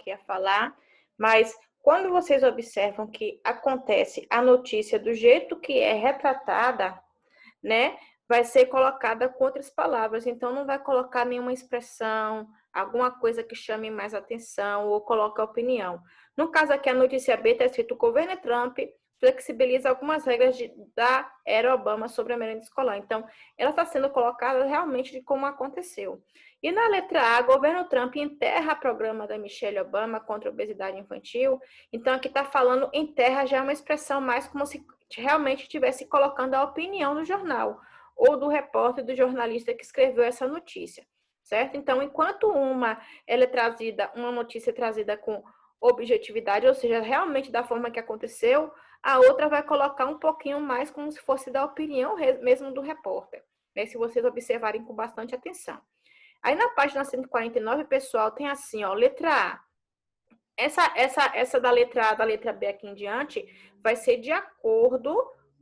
aqui a falar, mas quando vocês observam que acontece a notícia do jeito que é retratada, né, vai ser colocada com outras palavras, então não vai colocar nenhuma expressão, alguma coisa que chame mais atenção ou coloque opinião. No caso aqui, a notícia B está escrito: o governo Trump flexibiliza algumas regras da era Obama sobre a merenda escolar. Então, ela está sendo colocada realmente de como aconteceu. E na letra A, governo Trump enterra o programa da Michelle Obama contra a obesidade infantil. Então, aqui está falando enterra já é uma expressão mais como se realmente estivesse colocando a opinião do jornal ou do repórter, do jornalista que escreveu essa notícia, certo? Então, enquanto ela é trazida, uma notícia é trazida com objetividade, ou seja, realmente da forma que aconteceu, a outra vai colocar um pouquinho mais como se fosse da opinião mesmo do repórter, né? Se vocês observarem com bastante atenção. Aí na página 149, pessoal, tem assim, ó, letra A. Essa da letra A, da letra B aqui em diante, vai ser de acordo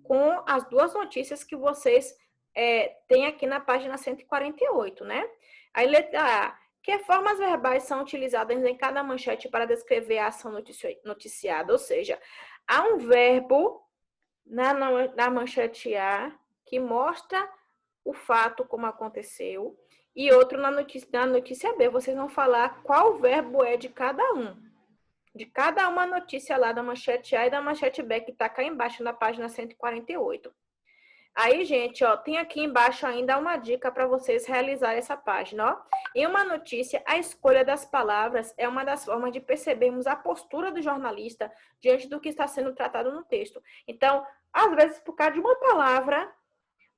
com as duas notícias que vocês têm aqui na página 148, né? Aí letra A. Que formas verbais são utilizadas em cada manchete para descrever a ação noticiada? Ou seja, há um verbo na manchete A que mostra o fato como aconteceu e outro na notícia B. Vocês vão falar qual verbo é de cada um. De cada uma notícia lá da manchete A e da manchete B, que está cá embaixo na página 148. Aí, gente, ó, tem aqui embaixo ainda uma dica para vocês realizar essa página, ó. Em uma notícia, a escolha das palavras é uma das formas de percebermos a postura do jornalista diante do que está sendo tratado no texto. Então, às vezes, por causa de uma palavra,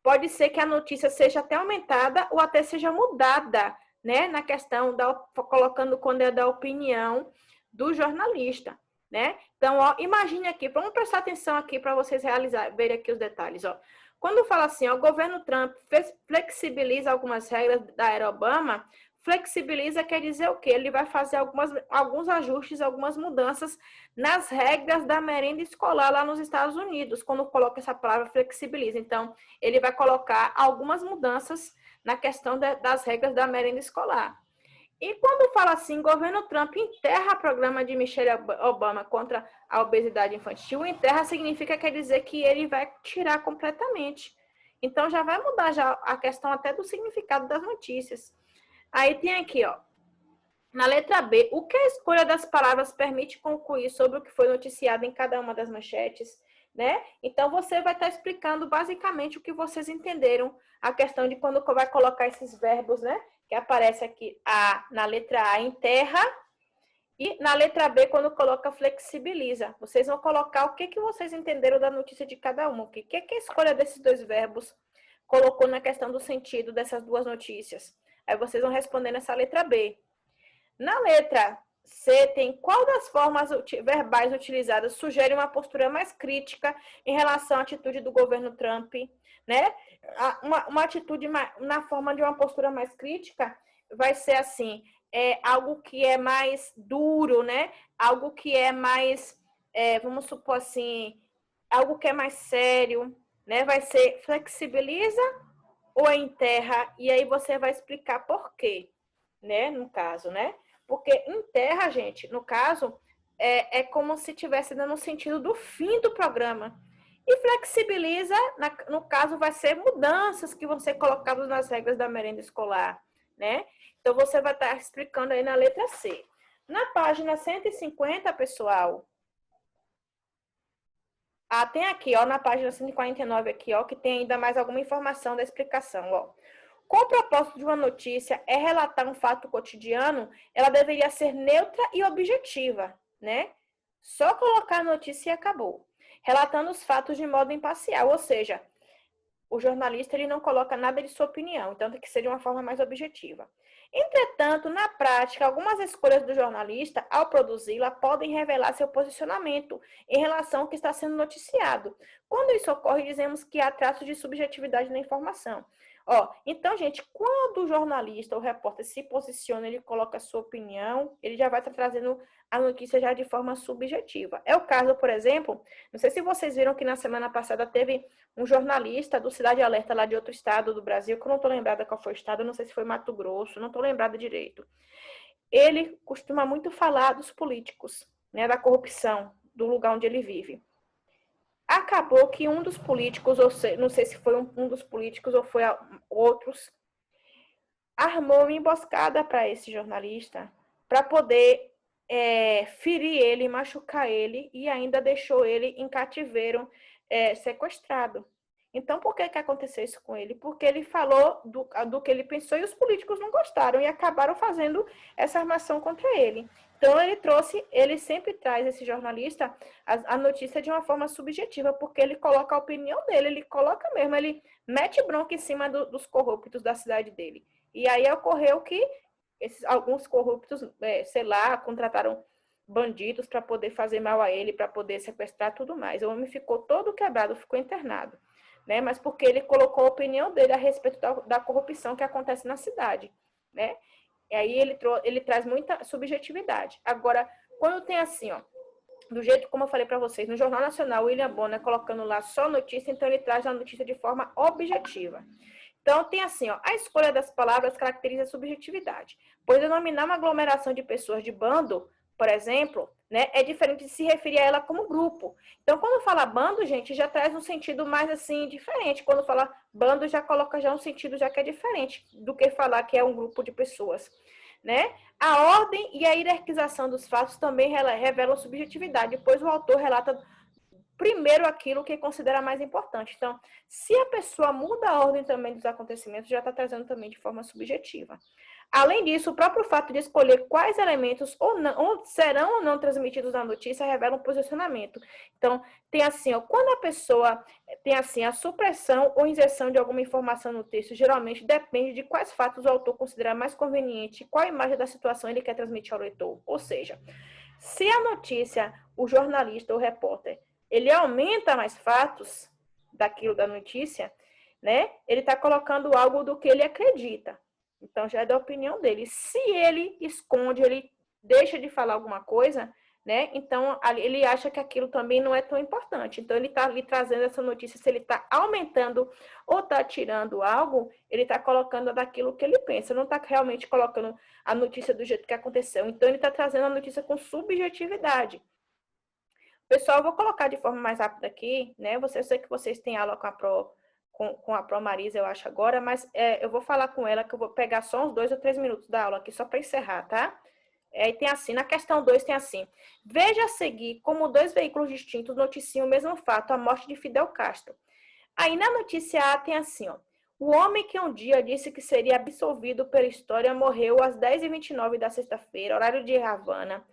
pode ser que a notícia seja até aumentada ou até seja mudada, né? Na questão colocando quando é da opinião do jornalista, né? Então, ó, imagine aqui, vamos prestar atenção aqui para vocês verem aqui os detalhes, ó. Quando fala assim, ó, o governo Trump flexibiliza algumas regras da era Obama, flexibiliza quer dizer o quê? Ele vai fazer alguns ajustes, algumas mudanças nas regras da merenda escolar lá nos Estados Unidos, quando coloca essa palavra flexibiliza. Então, ele vai colocar algumas mudanças na questão das regras da merenda escolar. E quando fala assim, governo Trump enterra o programa de Michelle Obama contra a obesidade infantil, enterra significa, quer dizer que ele vai tirar completamente. Então, já vai mudar já a questão até do significado das notícias. Aí tem aqui, ó, na letra B, o que a escolha das palavras permite concluir sobre o que foi noticiado em cada uma das manchetes, né? Então, você vai estar explicando basicamente o que vocês entenderam, a questão de quando vai colocar esses verbos, né? Que aparece aqui na letra A, enterra, e na letra B, quando coloca flexibiliza. Vocês vão colocar o que vocês entenderam da notícia de cada um. O que a escolha desses dois verbos colocou na questão do sentido dessas duas notícias. Aí vocês vão responder nessa letra B. Na letra C, tem qual das formas verbais utilizadas sugere uma postura mais crítica em relação à atitude do governo Trump, né? Uma atitude na forma de uma postura mais crítica vai ser assim, algo que é mais duro, né? Algo que é mais, vamos supor assim, algo que é mais sério, né? Vai ser flexibiliza ou enterra, e aí você vai explicar por quê, né? No caso, né? Porque enterra, gente, no caso, é como se estivesse dando o sentido do fim do programa. E flexibiliza, no caso, vai ser mudanças que vão ser colocadas nas regras da merenda escolar, né? Então, você vai estar explicando aí na letra C. Na página 150, pessoal, tem aqui, ó, na página 149 aqui, ó, que tem ainda mais alguma informação da explicação, ó. Com o propósito de uma notícia é relatar um fato cotidiano, ela deveria ser neutra e objetiva, né? Só colocar a notícia e acabou. Relatando os fatos de modo imparcial, ou seja, o jornalista ele não coloca nada de sua opinião, então tem que ser de uma forma mais objetiva. Entretanto, na prática, algumas escolhas do jornalista, ao produzi-la, podem revelar seu posicionamento em relação ao que está sendo noticiado. Quando isso ocorre, dizemos que há traços de subjetividade na informação. Então, gente, quando o jornalista ou o repórter se posiciona, ele coloca a sua opinião, ele já vai estar trazendo a notícia já de forma subjetiva. É o caso, por exemplo, não sei se vocês viram que na semana passada teve um jornalista do Cidade Alerta, lá de outro estado do Brasil, que eu não estou lembrada qual foi o estado, não sei se foi Mato Grosso, não estou lembrada direito. ele costuma muito falar dos políticos, né, da corrupção, do lugar onde ele vive. Acabou que um dos políticos, ou não sei se foi um dos políticos ou foi outros, armou uma emboscada para esse jornalista para poder ferir ele, machucar ele e ainda deixou ele em cativeiro, sequestrado. Então, por que aconteceu isso com ele? Porque ele falou do que ele pensou e os políticos não gostaram e acabaram fazendo essa armação contra ele. Então, ele sempre traz, esse jornalista, a notícia de uma forma subjetiva, porque ele coloca a opinião dele, ele coloca mesmo, ele mete bronca em cima dos corruptos da cidade dele. E aí ocorreu que alguns corruptos, sei lá, contrataram bandidos para poder fazer mal a ele, para poder sequestrar tudo mais. O homem ficou todo quebrado, ficou internado, né? Mas porque ele colocou a opinião dele a respeito da corrupção que acontece na cidade, né? E aí ele traz muita subjetividade. Agora, quando tem assim, ó, do jeito como eu falei para vocês, no Jornal Nacional, William Bonner colocando lá só notícia, então ele traz a notícia de forma objetiva. Então, tem assim, ó, a escolha das palavras caracteriza a subjetividade, pois denominar uma aglomeração de pessoas de bando, por exemplo, né, é diferente de se referir a ela como grupo. Então, quando fala bando, gente, já traz um sentido mais assim, diferente. Quando fala bando, já coloca já um sentido já que é diferente do que falar que é um grupo de pessoas, né? A ordem e a hierarquização dos fatos também revelam subjetividade, pois o autor relata primeiro aquilo que considera mais importante. Então, se a pessoa muda a ordem também dos acontecimentos, já está trazendo também de forma subjetiva. Além disso, o próprio fato de escolher quais elementos ou serão ou não transmitidos na notícia revela um posicionamento. Então, tem assim, ó, quando a pessoa tem assim a supressão ou inserção de alguma informação no texto, geralmente depende de quais fatos o autor considera mais conveniente, qual imagem da situação ele quer transmitir ao leitor. Ou seja, se a notícia, o jornalista ou o repórter, ele aumenta mais fatos daquilo da notícia, né? Ele está colocando algo do que ele acredita. Então, já é da opinião dele. Se ele esconde, ele deixa de falar alguma coisa, né? Então, ele acha que aquilo também não é tão importante. Então, ele está ali trazendo essa notícia. Se ele está aumentando ou está tirando algo, ele está colocando daquilo que ele pensa. Não está realmente colocando a notícia do jeito que aconteceu. Então, ele está trazendo a notícia com subjetividade. Pessoal, eu vou colocar de forma mais rápida aqui, né? Eu sei que vocês têm aula com a Pro Marisa, eu acho, agora, mas eu vou falar com ela que eu vou pegar só uns 2 ou 3 minutos da aula aqui, só para encerrar, tá? E tem assim, na questão 2 tem assim, veja a seguir como 2 veículos distintos noticiam o mesmo fato, a morte de Fidel Castro. Aí na notícia A tem assim, ó, o homem que um dia disse que seria absolvido pela história morreu às 10h29 da sexta-feira, horário de Havana,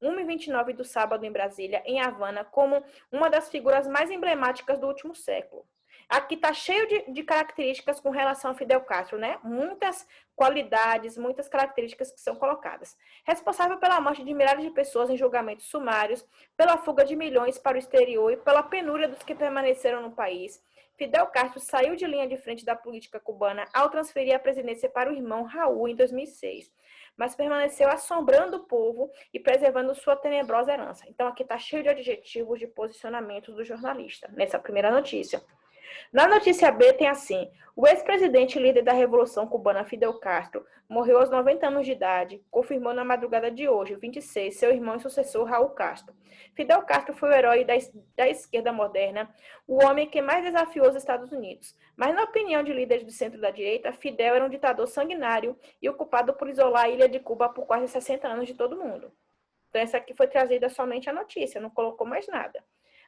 1h29 do sábado em Brasília, em Havana, como uma das figuras mais emblemáticas do último século. Aqui está cheio de características com relação a Fidel Castro, né? Muitas qualidades, muitas características que são colocadas. Responsável pela morte de milhares de pessoas em julgamentos sumários, pela fuga de milhões para o exterior e pela penúria dos que permaneceram no país, Fidel Castro saiu de linha de frente da política cubana ao transferir a presidência para o irmão Raul em 2006, mas permaneceu assombrando o povo e preservando sua tenebrosa herança. Então, aqui está cheio de adjetivos de posicionamentos do jornalista, nessa primeira notícia. Na notícia B tem assim, o ex-presidente e líder da Revolução Cubana, Fidel Castro, morreu aos 90 anos de idade, confirmou na madrugada de hoje, 26, seu irmão e sucessor, Raul Castro. Fidel Castro foi o herói da esquerda moderna, o homem que mais desafiou os Estados Unidos. Mas na opinião de líderes do centro da direita, Fidel era um ditador sanguinário e ocupado por isolar a ilha de Cuba por quase 60 anos de todo mundo. Então essa aqui foi trazida somente a notícia, não colocou mais nada.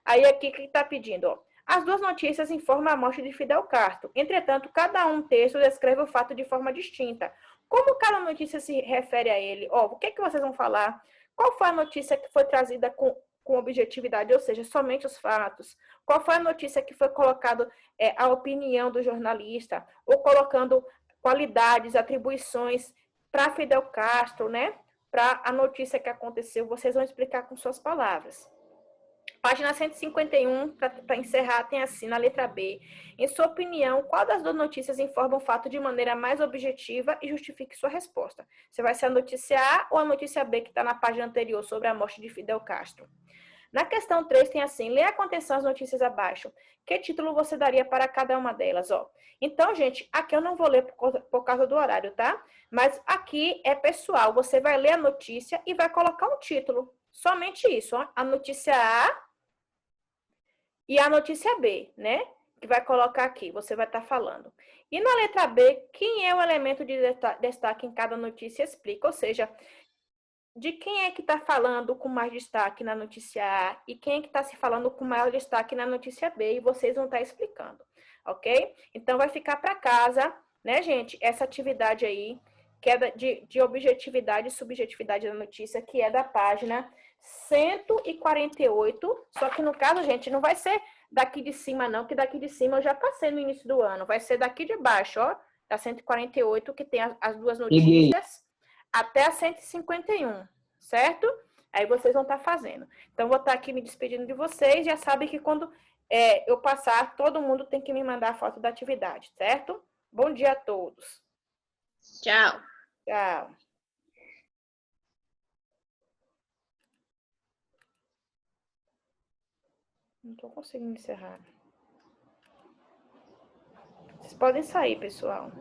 Aí aqui que está pedindo, ó. As duas notícias informam a morte de Fidel Castro. Entretanto, cada um texto descreve o fato de forma distinta. Como cada notícia se refere a ele? Ó, o que vocês vão falar? Qual foi a notícia que foi trazida com objetividade, ou seja, somente os fatos? Qual foi a notícia que foi colocado a opinião do jornalista? Ou colocando qualidades, atribuições para Fidel Castro, né? Para a notícia que aconteceu, vocês vão explicar com suas palavras. Página 151, para encerrar, tem assim, na letra B. Em sua opinião, qual das duas notícias informa o fato de maneira mais objetiva e justifique sua resposta? Você vai ser a notícia A ou a notícia B, que está na página anterior, sobre a morte de Fidel Castro? Na questão 3 tem assim, leia com atenção as notícias abaixo. Que título você daria para cada uma delas, ó? Então, gente, aqui eu não vou ler por causa do horário, tá? Mas aqui é pessoal, você vai ler a notícia e vai colocar um título. Somente isso, ó. A notícia A e a notícia B, né? Que vai colocar aqui, você vai estar falando. E na letra B, quem é o elemento de destaque em cada notícia explica, ou seja, de quem é que está falando com mais destaque na notícia A e quem é que está se falando com maior destaque na notícia B, e vocês vão estar explicando, ok? Então, vai ficar para casa, né, gente, essa atividade aí, que é de objetividade e subjetividade da notícia, que é da página 148, só que no caso, gente, não vai ser daqui de cima não, que daqui de cima eu já passei no início do ano, vai ser daqui de baixo, ó, da 148, que tem as duas Peguei. notícias, até a 151, certo? Aí vocês vão estar fazendo. Então, vou estar aqui me despedindo de vocês. Já sabe que quando eu passar, todo mundo tem que me mandar a foto da atividade, certo? Bom dia a todos. Tchau. Tchau. Não estou conseguindo encerrar. Vocês podem sair, pessoal.